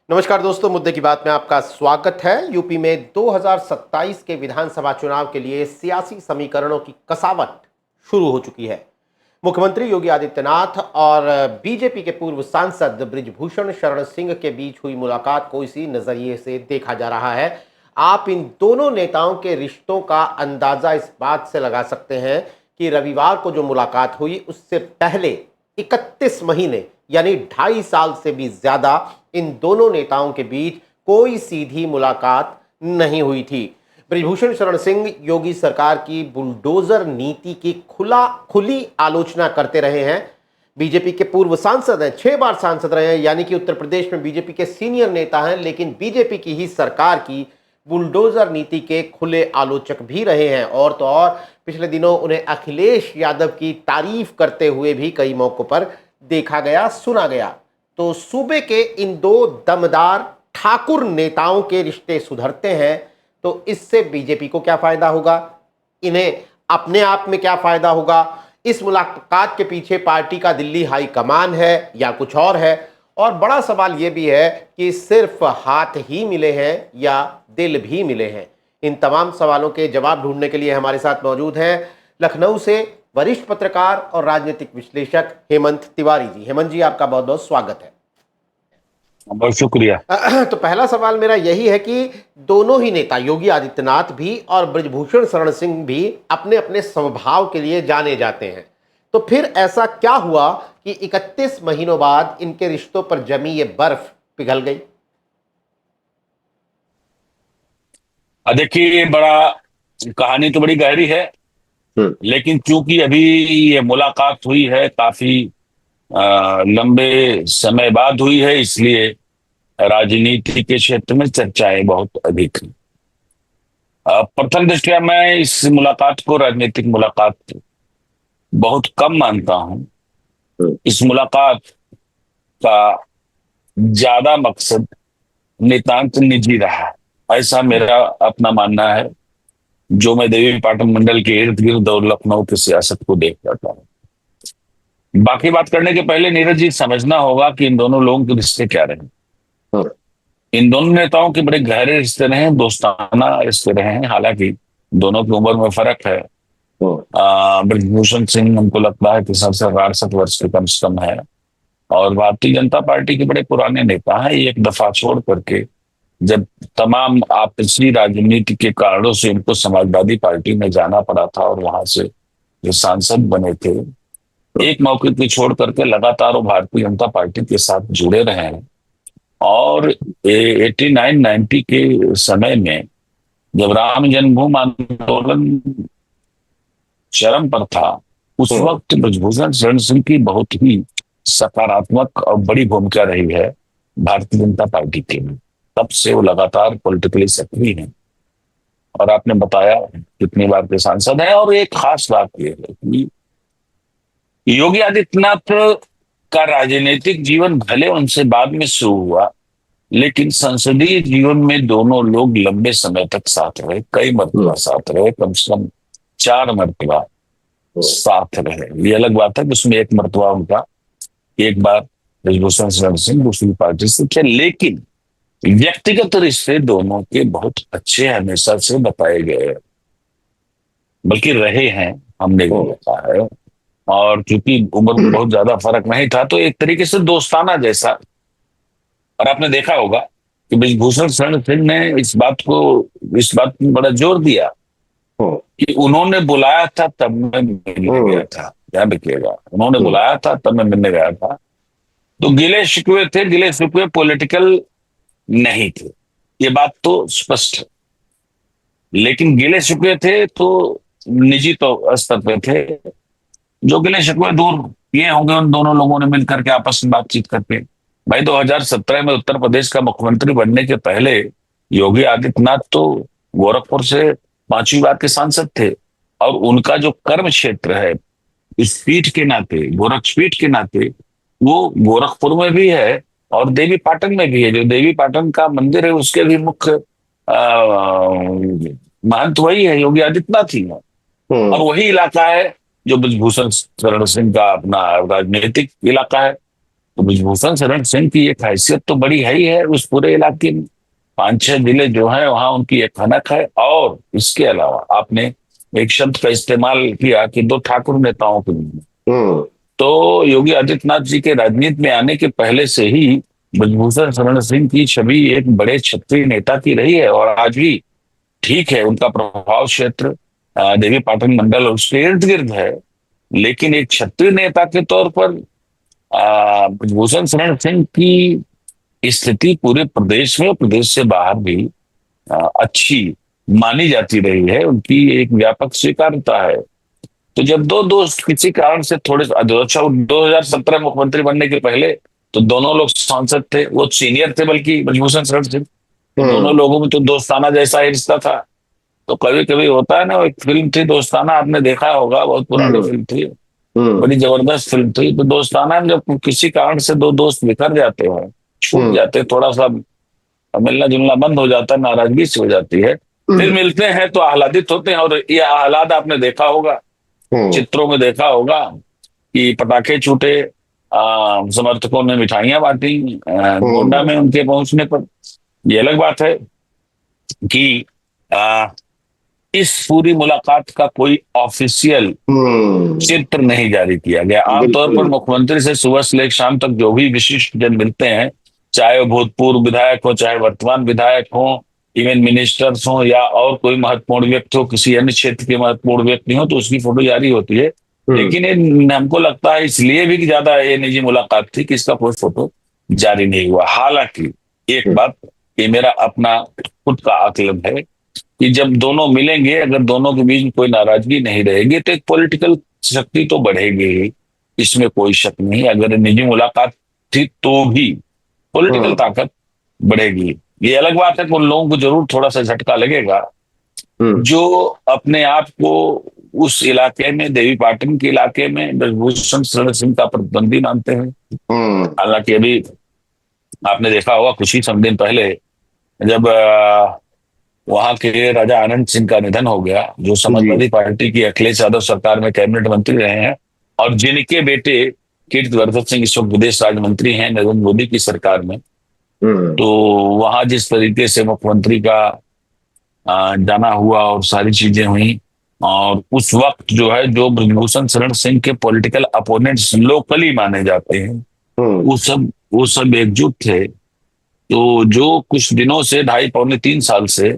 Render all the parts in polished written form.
नमस्कार दोस्तों, मुद्दे की बात में आपका स्वागत है। यूपी में 2027 के विधानसभा चुनाव के लिए सियासी समीकरणों की कसावट शुरू हो चुकी है। मुख्यमंत्री योगी आदित्यनाथ और बीजेपी के पूर्व सांसद बृजभूषण शरण सिंह के बीच हुई मुलाकात को इसी नजरिए से देखा जा रहा है। आप इन दोनों नेताओं के रिश्तों का अंदाजा इस बात से लगा सकते हैं कि रविवार को जो मुलाकात हुई उससे पहले 31 महीने यानी 2.5 साल से भी ज्यादा इन दोनों नेताओं के बीच कोई सीधी मुलाकात नहीं हुई थी। बृजभूषण शरण सिंह योगी सरकार की बुलडोजर नीति की खुली आलोचना करते रहे हैं। बीजेपी के पूर्व सांसद हैं, 6 बार सांसद रहे हैं, यानी कि उत्तर प्रदेश में बीजेपी के सीनियर नेता हैं, लेकिन बीजेपी की ही सरकार की बुलडोजर नीति के खुले आलोचक भी रहे हैं। और तो और पिछले दिनों उन्हें अखिलेश यादव की तारीफ करते हुए भी कई मौकों पर देखा गया, सुना गया। तो सूबे के इन दो दमदार ठाकुर नेताओं के रिश्ते सुधरते हैं तो इससे बीजेपी को क्या फायदा होगा, इन्हें अपने आप में क्या फायदा होगा, इस मुलाकात के पीछे पार्टी का दिल्ली हाईकमान है या कुछ और है। और बड़ा सवाल यह भी है कि सिर्फ हाथ ही मिले हैं या दिल भी मिले हैं। इन तमाम सवालों के जवाब ढूंढने के लिए हमारे साथ मौजूद हैं लखनऊ से वरिष्ठ पत्रकार और राजनीतिक विश्लेषक हेमंत तिवारी जी। हेमंत जी, आपका बहुत बहुत स्वागत है। बहुत शुक्रिया। तो पहला सवाल मेरा यही है कि दोनों ही नेता योगी आदित्यनाथ भी और बृजभूषण शरण सिंह भी अपने अपने स्वभाव के लिए जाने जाते हैं, तो फिर ऐसा क्या हुआ कि 31 महीनों बाद इनके रिश्तों पर जमी ये बर्फ पिघल गई? देखिए, बड़ा कहानी तो बड़ी गहरी है, लेकिन चूंकि अभी ये मुलाकात हुई है काफी लंबे समय बाद हुई है, इसलिए राजनीति के क्षेत्र में चर्चाएं बहुत अधिक हैं। प्रथम दृष्टया मैं इस मुलाकात को राजनीतिक मुलाकात बहुत कम मानता हूं। इस मुलाकात का ज्यादा मकसद नितांत निजी रहा, ऐसा मेरा अपना मानना है, जो मैं देवी पाटन मंडल के इर्द गिर्द और लखनऊ की सियासत को देख पाता हूँ। बाकी बात करने के पहले नीरज जी, समझना होगा कि इन दोनों लोगों के रिश्ते क्या रहे। इन दोनों नेताओं के बड़े गहरे रिश्ते रहे हैं, दोस्ताना रिश्ते रहे हैं। हालांकि दोनों की उम्र में फर्क है। बृजभूषण सिंह हमको लगता है कि सबसे 62 वर्ष के कम से कम है, और भारतीय जनता पार्टी के बड़े पुराने नेता हैं। एक दफा छोड़ करके जब तमाम आपसी राजनीति के कारणों से इनको समाजवादी पार्टी में जाना पड़ा था और वहां से जो सांसद बने थे, एक मौके को छोड़ करके लगातार वो भारतीय जनता पार्टी के साथ जुड़े रहे हैं। और 89-90 के समय में जब राम जन्मभूमि आंदोलन चरम पर था, उस वक्त बृजभूषण शरण सिंह की बहुत ही सकारात्मक और बड़ी भूमिका रही है भारतीय जनता पार्टी के लिए। तब से वो लगातार पॉलिटिकली सक्रिय हैं, और आपने बताया कितनी बार के सांसद हैं। और एक खास बात यह है कि योगी आदित्यनाथ का राजनीतिक जीवन भले उनसे बाद में शुरू हुआ, लेकिन संसदीय जीवन में दोनों लोग लंबे समय तक साथ रहे, कई मरतबा साथ रहे, कम से कम 4 मरतबा साथ रहे। ये अलग बात है कि उसमें एक मरतबा उनका एक बार बृजभूषण शरण सिंह दूसरी पार्टी से थे, लेकिन व्यक्तिगत रिश्ते दोनों के बहुत अच्छे हमेशा से बताए गए, बल्कि रहे हैं, हमने भी देखा है। और क्योंकि उम्र में बहुत ज्यादा फर्क नहीं था, तो एक तरीके से दोस्ताना जैसा। और आपने देखा होगा कि बृजभूषण शरण सिंह ने इस बात में बड़ा जोर दिया कि उन्होंने बुलाया था तब मैं मिलने गया था। ध्यान रखिएगा, उन्होंने बुलाया था तब मैं मिलने गया था। तो गिले शिकवे थे, गिले शिकवे पॉलिटिकल नहीं थे, ये बात तो स्पष्ट है। लेकिन गिले शिकवे थे तो निजी तो स्तर पे थे। जो गिले शिकवे दूर किए होंगे उन दोनों लोगों ने मिलकर के आपस में बातचीत करके। भाई, 2017 में उत्तर प्रदेश का मुख्यमंत्री बनने के पहले योगी आदित्यनाथ तो गोरखपुर से 5वीं बार के सांसद थे, और उनका जो कर्म क्षेत्र है इस पीठ के नाते, गोरक्ष पीठ के नाते, वो गोरखपुर में भी है और देवी पाटन में भी है। जो देवी पाटन का मंदिर है उसके भी मुख्य महंत वही है, योगी आदित्यनाथ ही है। और वही इलाका है जो बृजभूषण शरण सिंह का अपना राजनीतिक इलाका है। तो ब्रजभूषण शरण सिंह की एक हैसियत तो बड़ी है ही है उस पूरे इलाके में। 5-6 जिले जो है वहां उनकी एक खनक है। और इसके अलावा आपने एक शब्द का इस्तेमाल किया कि दो ठाकुर नेताओं के बीच में। तो योगी आदित्यनाथ जी के राजनीति में आने के पहले से ही ब्रजभूषण शरण सिंह की छवि एक बड़े क्षत्रिय नेता की रही है। और आज भी ठीक है, उनका प्रभाव क्षेत्र देवी पाटन मंडल और उसके इर्द गिर्द है। लेकिन एक क्षत्रिय नेता के तौर पर ब्रजभूषण शरण सिंह की स्थिति पूरे प्रदेश में और प्रदेश से बाहर भी अच्छी मानी जाती रही है। उनकी एक व्यापक स्वीकार्यता है। तो जब दो दोस्त किसी कारण से थोड़े 2017 मुख्यमंत्री बनने के पहले तो दोनों लोग सांसद थे, वो सीनियर थे बल्कि ब्रजभूषण शरण सिंह। तो दोनों लोगों में तो दोस्ताना जैसा ही रिश्ता था। तो कभी कभी होता है ना, वो एक फिल्म थी दोस्ताना, आपने देखा होगा, बहुत पुरानी फिल्म थी, बड़ी जबरदस्त फिल्म थी। तो दोस्ताना में जब किसी कारण से दो दोस्त बिखर जाते हैं, छूट जाते हैं, थोड़ा सा मिलना जुलना बंद हो जाता है, नाराजगी से हो जाती है, फिर मिलते हैं तो आह्लादित होते हैं। और ये आह्लाद आपने देखा होगा, चित्रों में देखा होगा कि पटाखे छूटे, समर्थकों ने मिठाइयां बांटी गोंडा में उनके पहुंचने पर। ये अलग बात है कि आ, इस पूरी मुलाकात का कोई ऑफिशियल चित्र नहीं जारी किया गया। आमतौर पर मुख्यमंत्री से सुबह से लेकर शाम तक जो भी विशिष्ट जन मिलते हैं, चाहे वो भूतपूर्व विधायक हो, चाहे वर्तमान विधायक हो, इवन मिनिस्टर्स हो, या और कोई महत्वपूर्ण व्यक्ति हो, किसी अन्य क्षेत्र के महत्वपूर्ण व्यक्ति हो, तो उसकी फोटो जारी होती है। लेकिन ये हमको लगता है इसलिए भी ज्यादा ये निजी मुलाकात थी कि इसका कोई फोटो जारी नहीं हुआ। हालांकि एक बात, ये मेरा अपना खुद का आकलन है कि जब दोनों मिलेंगे, अगर दोनों के बीच कोई नाराजगी नहीं रहेगी तो एक पॉलिटिकल शक्ति तो बढ़ेगी ही, इसमें कोई शक नहीं। अगर निजी मुलाकात थी तो भी पॉलिटिकल ताकत बढ़ेगी। ये अलग बात है कि उन लोगों को जरूर थोड़ा सा झटका लगेगा जो अपने आप को उस इलाके में, देवी पाटन के इलाके में ब्रजभूषण शरण सिंह का प्रतिद्वंदी मानते हैं। हालांकि अभी आपने देखा होगा कुछ ही some दिन पहले जब वहां के राजा आनंद सिंह का निधन हो गया, जो समाजवादी पार्टी की अखिलेश यादव सरकार में कैबिनेट मंत्री रहे हैं और जिनके बेटे कीर्तिवर्धन सिंह इस वक्त विदेश राज्य मंत्री हैं नरेंद्र मोदी की सरकार में। तो वहां जिस तरीके से मुख्यमंत्री का जाना हुआ और सारी चीजें हुई, और उस वक्त जो है जो ब्रजभूषण शरण सिंह के पॉलिटिकल अपोनेंट्स लोकली माने जाते हैं, वो सब एकजुट थे। तो जो कुछ दिनों से 2.5-3 साल से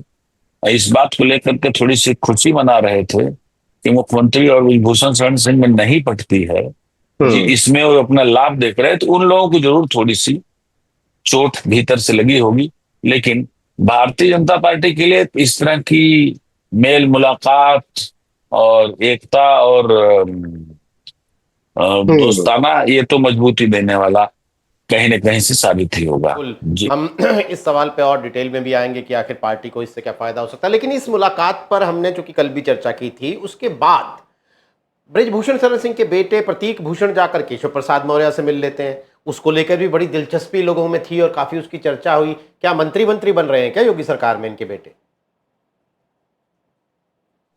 इस बात को लेकर के थोड़ी सी खुशी मना रहे थे कि मुख्यमंत्री और ब्रजभूषण शरण सिंह में नहीं पटती है, कि इसमें वो अपना लाभ देख रहे हैं, तो उन लोगों को जरूर थोड़ी सी चोट भीतर से लगी होगी। लेकिन भारतीय जनता पार्टी के लिए इस तरह की मेल मुलाकात और एकता और दोस्ताना, ये तो मजबूती देने वाला कहीं ना कहीं से साबित ही होगा। जी। हम इस सवाल पे और डिटेल में भी आएंगे कि आखिर पार्टी को इससे क्या फायदा हो सकता है। लेकिन इस मुलाकात पर हमने जो कि कल भी चर्चा की थी, उसके बाद ब्रजभूषण शरण सिंह के बेटे प्रतीक भूषण जाकर केशव प्रसाद मौर्य से मिल लेते हैं। उसको लेकर भी बड़ी दिलचस्पी लोगों में थी और काफी उसकी चर्चा हुई। क्या मंत्री बन रहे हैं क्या योगी सरकार में इनके बेटे?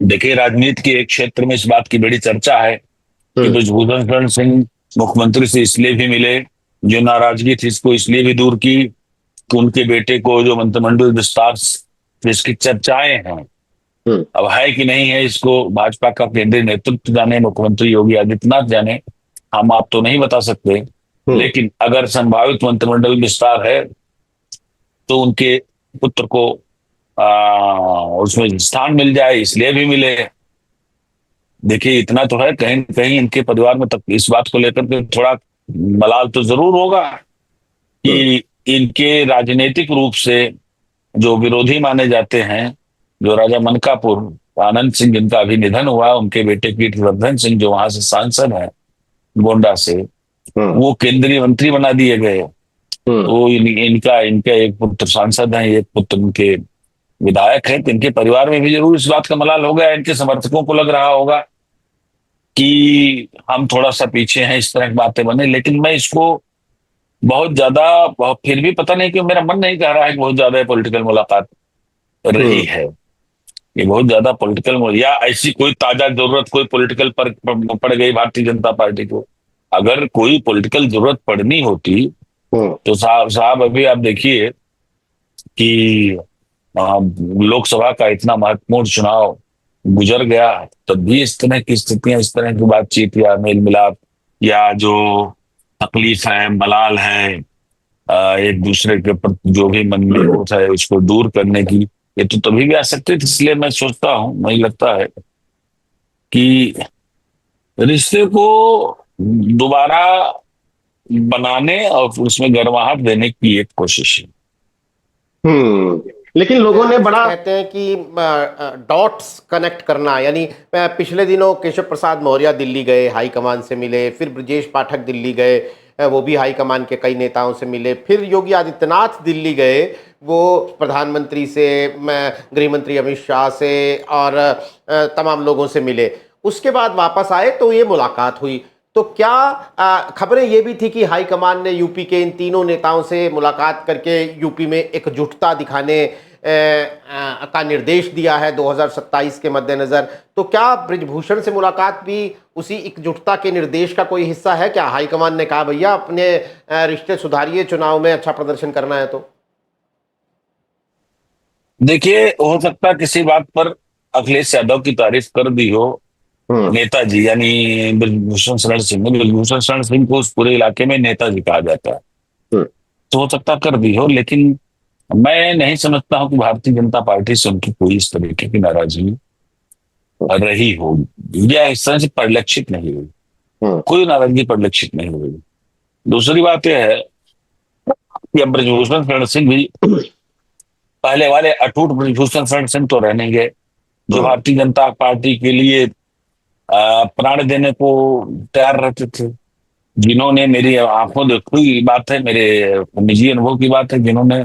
देखिए, राजनीति के एक क्षेत्र में इस बात की बड़ी चर्चा है कि ब्रजभूषण शरण सिंह मुख्यमंत्री से इसलिए भी मिले, जो नाराजगी थी इसको इसलिए भी दूर की कि उनके बेटे को जो मंत्रिमंडल विस्तार जिसकी चर्चाएं हैं, अब है कि नहीं है, इसको भाजपा का केंद्रीय नेतृत्व जाने, मुख्यमंत्री योगी आदित्यनाथ जाने, हम आप तो नहीं बता सकते। लेकिन अगर संभावित मंत्रिमंडल विस्तार है तो उनके पुत्र को उसमें स्थान मिल जाए, इसलिए भी मिले। देखिए, इतना तो है, कहीं कहीं इनके परिवार में तक इस बात को लेकर के थोड़ा मलाल तो जरूर होगा कि इनके राजनीतिक रूप से जो विरोधी माने जाते हैं, जो राजा मनकापुर आनंद सिंह जिनका अभी निधन हुआ, उनके बेटे कीर्तिवर्धन सिंह जो वहां से सांसद हैं गोंडा से, वो केंद्रीय मंत्री बना दिए गए। तो इनका एक पुत्र सांसद है, एक पुत्र उनके विधायक है। तो इनके परिवार में भी जरूर इस बात का मलाल हो गया। इनके समर्थकों को लग रहा होगा कि हम थोड़ा सा पीछे हैं, इस तरह की बातें बने। लेकिन मैं इसको बहुत ज्यादा, फिर भी पता नहीं क्यों मेरा मन नहीं कह रहा है कि बहुत ज्यादा पॉलिटिकल मुलाकात रही है। ये बहुत ज्यादा पॉलिटिकल या ऐसी कोई ताजा जरूरत, कोई पॉलिटिकल पड़ गई भारतीय जनता पार्टी को, अगर कोई पॉलिटिकल जरूरत पड़नी होती तो साहब साहब अभी आप देखिए कि लोकसभा का इतना महत्वपूर्ण चुनाव गुजर गया, तब भी इस तरह की स्थितियां, इस तरह की बातचीत या मेल मिलाप या जो तकलीफ है, मलाल है, एक दूसरे के प्रति जो भी मन में होता है उसको दूर करने की, ये तो तभी भी आ सकते थे। इसलिए मैं सोचता हूँ, मुझे लगता है कि रिश्ते को दोबारा बनाने और उसमें गर्माहट देने की एक कोशिश है। लेकिन लोगों ने बड़ा कहते हैं कि डॉट्स कनेक्ट करना, यानी पिछले दिनों केशव प्रसाद मौर्य दिल्ली गए, हाईकमान से मिले, फिर ब्रजेश पाठक दिल्ली गए, वो भी हाईकमान के कई नेताओं से मिले, फिर योगी आदित्यनाथ दिल्ली गए, वो प्रधानमंत्री से, गृह मंत्री अमित शाह से और तमाम लोगों से मिले। उसके बाद वापस आए तो ये मुलाकात हुई। तो क्या खबरें ये भी थी कि हाईकमान ने यूपी के इन तीनों नेताओं से मुलाकात करके यूपी में एकजुटता दिखाने का निर्देश दिया है 2027 के मद्देनजर? तो क्या ब्रिजभूषण से मुलाकात भी उसी एकजुटता के निर्देश का कोई हिस्सा है क्या? हाईकमान ने कहा भैया अपने रिश्ते सुधारिए, चुनाव में अच्छा प्रदर्शन करना है तो। देखिए, हो सकता है किसी बात पर अखिलेश यादव की तारीफ कर दी हो नेताजी, यानी ब्रिजभूषण शरण सिंह ने। ब्रिजभूषण शरण सिंह को उस पूरे इलाके में नेताजी कहा जाता है, तो हो सकता कर दी हो, लेकिन मैं नहीं समझता हूं कि भारतीय जनता पार्टी से उनकी कोई इस तरीके की नाराजगी रही हो या इस तरह से परिलक्षित नहीं हुई। कोई नाराजगी परिलक्षित नहीं हुई। दूसरी बात यह है कि अब ब्रिजभूषण शरण सिंह भी पहले वाले अटूट ब्रिजभूषण शरण सिंह तो रह नहीं गए, जो भारतीय जनता पार्टी के लिए प्राण देने को तैयार रहते थे, जिन्होंने, मेरी आंखों देखी बात है, मेरे निजी अनुभव की बात है, जिन्होंने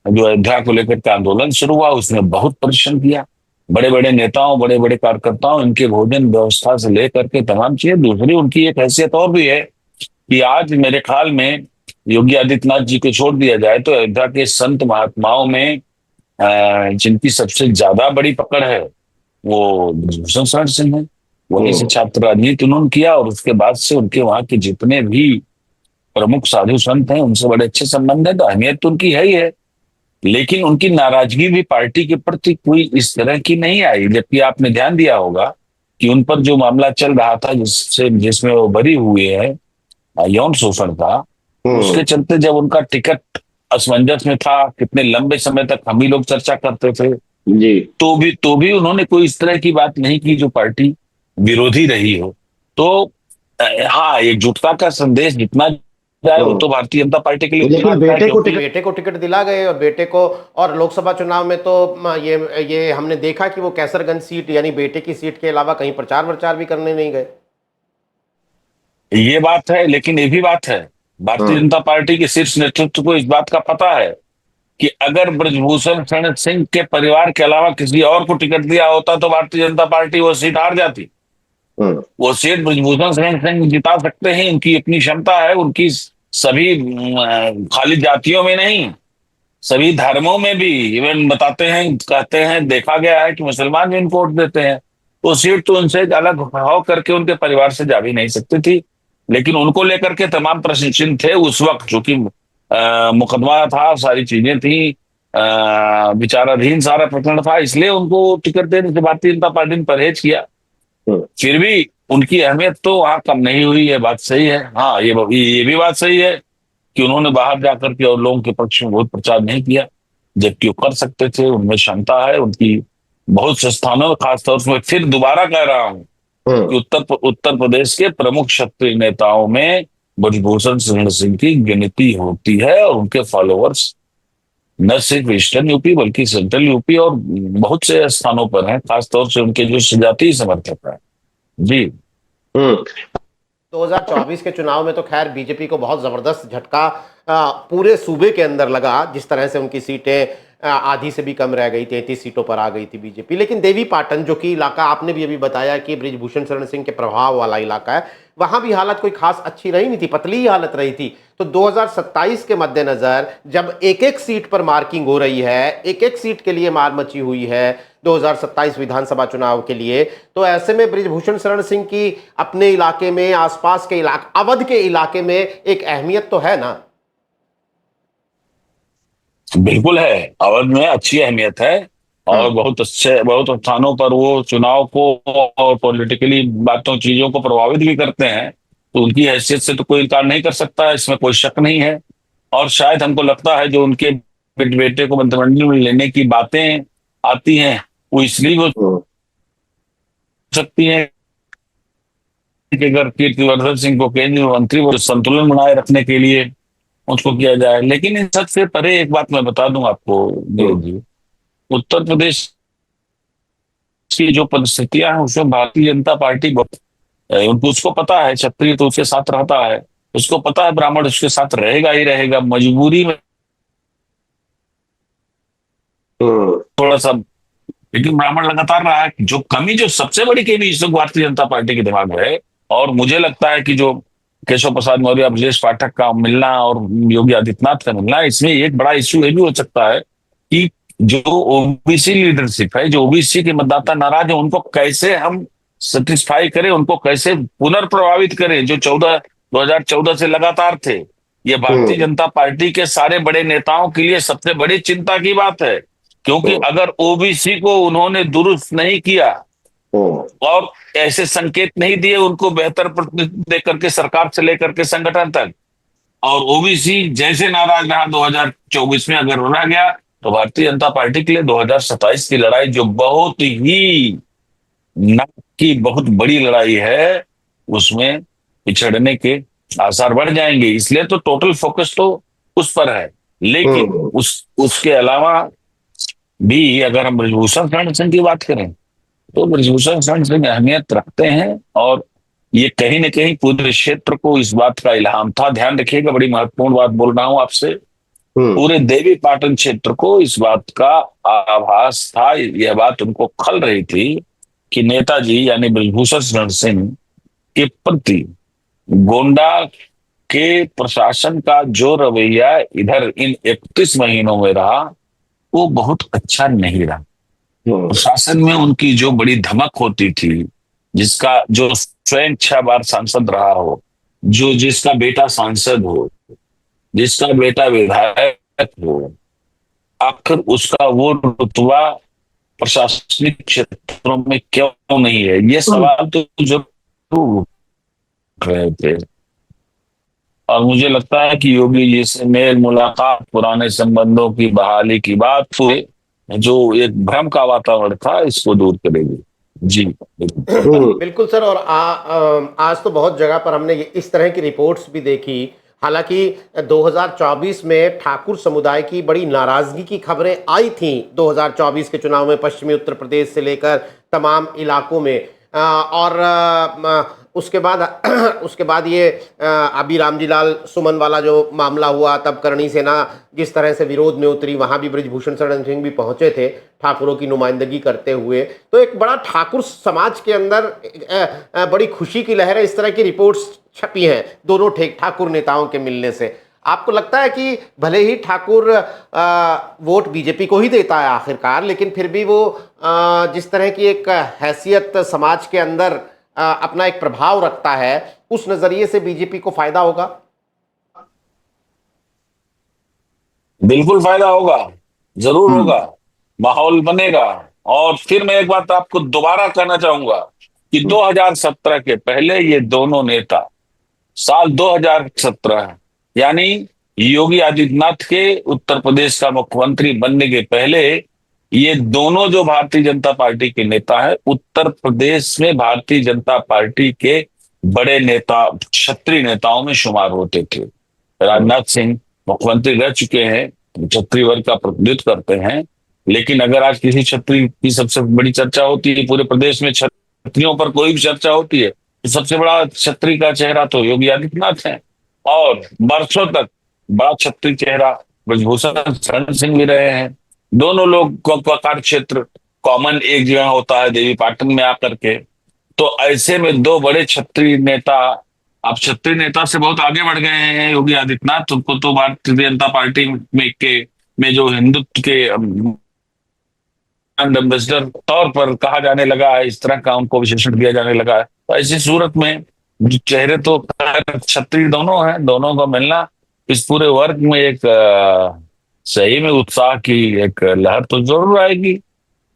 जो अयोध्या को लेकर के आंदोलन शुरू हुआ उसमें बहुत परिश्रम किया, बड़े बड़े नेताओं, बड़े बड़े कार्यकर्ताओं, इनके भोजन व्यवस्था से लेकर के तमाम चीजें। दूसरी उनकी एक हैसियत और भी है कि आज मेरे ख्याल में योगी आदित्यनाथ जी को छोड़ दिया जाए तो अयोध्या के संत महात्माओं में जिनकी सबसे ज्यादा बड़ी पकड़ है वो ब्रिजभूषण शरण सिंह है। वहीं से छात्र राजनीति उन्होंने किया और उसके बाद से उनके वहां के जितने भी प्रमुख साधु संत हैं उनसे बड़े अच्छे संबंध है, तो अहमियत तो उनकी है ही है। लेकिन उनकी नाराजगी भी पार्टी के प्रति कोई इस तरह की नहीं आई, जबकि आपने ध्यान दिया होगा कि उन पर जो मामला चल रहा था जिसमें वो बरी हुए हैं यौन शोषण का, उसके चलते जब उनका टिकट असमंजस में था, कितने लंबे समय तक हम ही लोग चर्चा करते थे जी, तो भी उन्होंने कोई इस तरह की बात नहीं की जो पार्टी विरोधी रही हो। तो हाँ, एकजुटता का संदेश जितना जाए वो तो भारतीय जनता पार्टी के लिए, लेकिन बेटे को टिकट दिला गए, और बेटे को, और लोकसभा चुनाव में तो ये हमने देखा कि वो कैसरगंज सीट, यानी बेटे की सीट के अलावा कहीं प्रचार भी करने नहीं गए। ये बात है, लेकिन ये भी बात है भारतीय जनता पार्टी के शीर्ष नेतृत्व को इस बात का पता है कि अगर ब्रिजभूषण शरण सिंह के परिवार के अलावा किसी और को टिकट दिया होता तो भारतीय जनता पार्टी वो सीट हार जाती। वो सीट ब्रिजभूषण शरण सिंह जिता सकते हैं, उनकी अपनी क्षमता है, उनकी सभी खाली जातियों में नहीं, सभी धर्मों में भी, इवन बताते हैं, कहते हैं, देखा गया है कि मुसलमान भी इनको वोट देते हैं। वो सीट तो उनसे अलग हो करके उनके परिवार से जा भी नहीं सकती थी, लेकिन उनको लेकर के तमाम प्रश्न चिन्ह थे उस वक्त, चूंकि मुकदमा था, सारी चीजें थी, विचाराधीन सारा प्रकरण था, इसलिए उनको टिकट देने से भारतीय जनता पार्टी ने परहेज किया। फिर भी उनकी अहमियत तो वहां कम नहीं हुई, ये बात सही है। हाँ, ये भी बात सही है कि उन्होंने बाहर जाकर के और लोगों के पक्ष में बहुत प्रचार नहीं किया, जबकि वो कर सकते थे, उनमें क्षमता है उनकी बहुत से स्थानों में, खासतौर से फिर दोबारा कह रहा हूं कि उत्तर प्रदेश के प्रमुख क्षत्रिय नेताओं में ब्रिजभूषण शरण सिंह की गिनती होती है, और उनके फॉलोअर्स न सिर्फ ईस्टर्न यूपी बल्कि सेंट्रल यूपी और बहुत से स्थानों पर हैं, खासतौर से उनके जो सजातीय समर्थक हैं जी। 2024 के चुनाव में तो खैर बीजेपी को बहुत जबरदस्त झटका पूरे सूबे के अंदर लगा, जिस तरह से उनकी सीटें आधी से भी कम रह गई, 33 सीटों पर आ गई थी बीजेपी। लेकिन देवी पाटन, जो कि इलाका आपने भी अभी बताया कि ब्रिजभूषण शरण सिंह के प्रभाव वाला इलाका है, वहां भी हालत कोई खास अच्छी रही नहीं थी, पतली ही हालत रही थी। तो 2027 के मद्देनजर जब एक एक सीट पर मार्किंग हो रही है, एक एक सीट के लिए मार मची हुई है, 2027 विधानसभा चुनाव के लिए। तो ऐसे में बृजभूषण शरण सिंह की अपने इलाके में, आसपास के इलाके, अवध के इलाके में एक अहमियत तो है ना? बिल्कुल है, अवध में अच्छी अहमियत है और बहुत अच्छे, बहुत स्थानों पर वो चुनाव को और पॉलिटिकली बातों चीजों को प्रभावित भी करते हैं। तो उनकी हैसियत से तो कोई इनकार नहीं कर सकता, इसमें कोई शक नहीं है। और शायद हमको लगता है जो उनके बेटे को मंत्रिमंडल में लेने की बातें आती हैं, वो इसलिए हो सकती हैं कि अगर कीर्तिवर्धन सिंह को केंद्रीय मंत्री, वो संतुलन बनाए रखने के लिए उसको किया जाए। लेकिन इन सब से परे एक बात मैं बता दूं आपको नीरज जी, उत्तर प्रदेश की जो परिस्थितियां हैं उसमें भारतीय जनता पार्टी बहुत, उनको उसको पता है क्षत्रिय तो उसके साथ रहता है, उसको पता है ब्राह्मण उसके साथ रहेगा ही रहेगा, मजबूरी में थोड़ा सा। लेकिन ब्राह्मण लगातार रहा है। जो कमी, जो सबसे बड़ी कमी इस वक्त भारतीय जनता पार्टी के दिमाग में है, और मुझे लगता है कि जो केशव प्रसाद मौर्य, ब्रजेश पाठक का मिलना और योगी आदित्यनाथ का मिलना, इसमें एक बड़ा इश्यू ये भी हो सकता है कि जो ओबीसी लीडरशिप है, जो ओबीसी के मतदाता नाराज है, उनको कैसे हम सेटिस्फाई करें, उनको कैसे पुनर्प्रभावित करें। जो 2014 से लगातार थे, ये भारतीय जनता पार्टी के सारे बड़े नेताओं के लिए सबसे बड़ी चिंता की बात है। क्योंकि अगर ओबीसी को उन्होंने दुरुस्त नहीं किया और ऐसे संकेत नहीं दिए उनको बेहतर प्रतिनिधित्व दे करके सरकार से लेकर के संगठन तक, और ओबीसी जैसे नाराज रहा 2024 में, अगर रह गया, तो भारतीय जनता पार्टी के लिए 2027 की लड़ाई, जो बहुत ही नाक की बहुत बड़ी लड़ाई है, उसमें पिछड़ने के आसार बढ़ जाएंगे। इसलिए तो टोटल फोकस तो उस पर है। लेकिन उसके अलावा भी अगर हम बृजभूषण शरण सिंह की बात करें, तो बृजभूषण शरण सिंह अहमियत रखते हैं, और ये कहीं ना कहीं पूरे क्षेत्र को इस बात का इल्हाम था। ध्यान रखिएगा, बड़ी महत्वपूर्ण बात बोल रहा हूं आपसे, पूरे देवी पाटन क्षेत्र को इस बात का आभास था, यह बात उनको खल रही थी कि नेताजी यानी बृजभूषण शरण सिंह के प्रति गोंडा के प्रशासन का जो रवैया इधर इन 31 महीनों में रहा, वो बहुत अच्छा नहीं रहा। प्रशासन में उनकी जो बड़ी धमक होती थी, जिसका जो स्वयं 6 बार सांसद रहा हो, जो जिसका बेटा सांसद हो, जिसका बेटा विधायक हो, आखिर उसका वो रुतबा प्रशासनिक क्षेत्रों में क्यों नहीं है, ये सवाल तो जरूर उठ रहे थे। और मुझे लगता है कि योगी जी से मेल मुलाकात, पुराने संबंधों की बहाली की बात हुई, जो एक भ्रम का वातावरण था, इसको दूर करेगी। जी बिल्कुल सर। और आज तो बहुत जगह पर हमने इस तरह की रिपोर्ट्स भी देखी। हालांकि 2024 में ठाकुर समुदाय की बड़ी नाराजगी की खबरें आई थी 2024 के चुनाव में, पश्चिमी उत्तर प्रदेश से लेकर तमाम इलाकों में। और उसके बाद उसके बाद ये अभी रामजी लाल सुमन वाला जो मामला हुआ, तब करणी सेना जिस तरह से विरोध में उतरी, वहां भी बृजभूषण शरण सिंह भी पहुंचे थे ठाकुरों की नुमाइंदगी करते हुए। तो एक बड़ा ठाकुर समाज के अंदर बड़ी खुशी की लहर है। इस तरह की रिपोर्ट्स छपी हैं दोनों ठाकुर नेताओं के मिलने से। आपको लगता है कि भले ही ठाकुर वोट बीजेपी को ही देता है आखिरकार, लेकिन फिर भी वो जिस तरह की एक हैसियत समाज के अंदर अपना एक प्रभाव रखता है, उस नजरिए से बीजेपी को फायदा होगा? बिल्कुल फायदा होगा, जरूर होगा, माहौल बनेगा। और फिर मैं एक बात आपको दोबारा कहना चाहूंगा कि 2017 के पहले ये दोनों नेता, साल 2017 यानी योगी आदित्यनाथ के उत्तर प्रदेश का मुख्यमंत्री बनने के पहले, ये दोनों जो भारतीय जनता पार्टी के नेता हैं, उत्तर प्रदेश में भारतीय जनता पार्टी के बड़े नेता, क्षत्रिय नेताओं में शुमार होते थे। राजनाथ सिंह मुख्यमंत्री रह चुके हैं, क्षत्रिय वर्ग का प्रतिनिधित्व करते हैं। लेकिन अगर आज किसी क्षत्रिय की सबसे बड़ी चर्चा होती है पूरे प्रदेश में, क्षत्रियों पर कोई भी चर्चा होती है, तो सबसे बड़ा क्षत्रिय का चेहरा तो योगी आदित्यनाथ है। और बरसों तक बड़ा क्षत्रिय चेहरा बृजभूषण शरण सिंह भी रहे हैं। दोनों लोग का कार्य क्षेत्र कॉमन एक जगह होता है, देवी पाटन में आकर के। तो ऐसे में दो बड़े क्षत्रिय नेता, अब क्षत्रिय नेता से बहुत आगे बढ़ गए हैं योगी आदित्यनाथ। उनको तो भारतीय जनता पार्टी में जो हिंदुत्व के ब्रांड एम्बेसडर तौर पर कहा जाने लगा है, इस तरह का उनको विशेषण दिया जाने लगा है। तो ऐसी सूरत में जो चेहरे तो खैर छत्री दोनों हैं, दोनों का मिलना इस पूरे वर्ग में एक सही में उत्साह की एक लहर तो जरूर आएगी।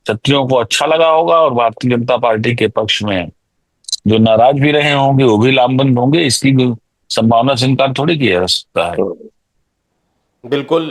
छत्रियों को अच्छा लगा होगा और भारतीय जनता पार्टी के पक्ष में जो नाराज भी रहे होंगे वो भी लामबंद होंगे, इसकी संभावना से इनकार थोड़ी किया जा सकता है। बिल्कुल।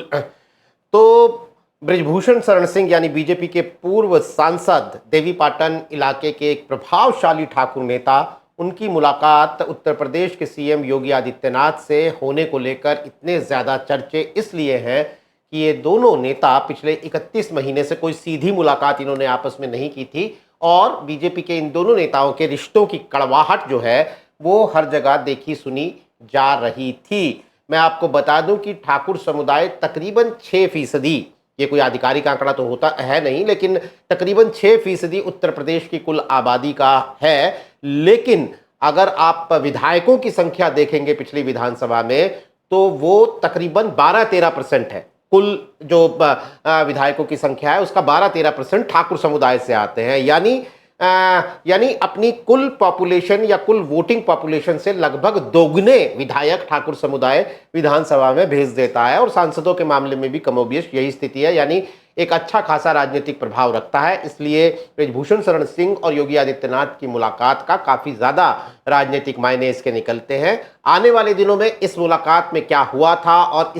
तो बृजभूषण शरण सिंह यानी बीजेपी के पूर्व सांसद, देवीपाटन इलाके के एक प्रभावशाली ठाकुर नेता, उनकी मुलाकात उत्तर प्रदेश के सीएम योगी आदित्यनाथ से होने को लेकर इतने ज़्यादा चर्चे इसलिए हैं कि ये दोनों नेता पिछले 31 महीने से कोई सीधी मुलाकात इन्होंने आपस में नहीं की थी और बीजेपी के इन दोनों नेताओं के रिश्तों की कड़वाहट जो है वो हर जगह देखी सुनी जा रही थी। मैं आपको बता दूं कि ठाकुर समुदाय तकरीबन 6%, ये कोई आधिकारिक आंकड़ा तो होता है नहीं, लेकिन तकरीबन 6% उत्तर प्रदेश की कुल आबादी का है। लेकिन अगर आप विधायकों की संख्या देखेंगे पिछली विधानसभा में तो वो तकरीबन 12-13% है। कुल जो विधायकों की संख्या है उसका 12-13% ठाकुर समुदाय से आते हैं, यानी अपनी कुल पॉपुलेशन या कुल वोटिंग पॉपुलेशन से लगभग दोगुने विधायक ठाकुर समुदाय विधानसभा में भेज देता है और सांसदों के मामले में भी कमोबेश यही स्थिति है, यानी एक अच्छा खासा राजनीतिक प्रभाव रखता है। इसलिए बृजभूषण शरण सिंह और योगी आदित्यनाथ की मुलाकात का काफ़ी ज़्यादा राजनीतिक मायने इसके निकलते हैं। आने वाले दिनों में इस मुलाकात में क्या हुआ था और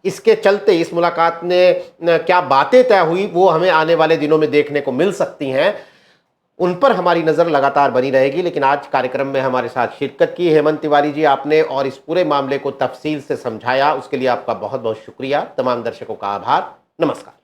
इसके चलते इस मुलाकात ने क्या बातें तय हुई वो हमें आने वाले दिनों में देखने को मिल सकती हैं, उन पर हमारी नज़र लगातार बनी रहेगी। लेकिन आज कार्यक्रम में हमारे साथ शिरकत की हेमंत तिवारी जी आपने और इस पूरे मामले को तफसील से समझाया, उसके लिए आपका बहुत बहुत शुक्रिया। तमाम दर्शकों का आभार। नमस्कार।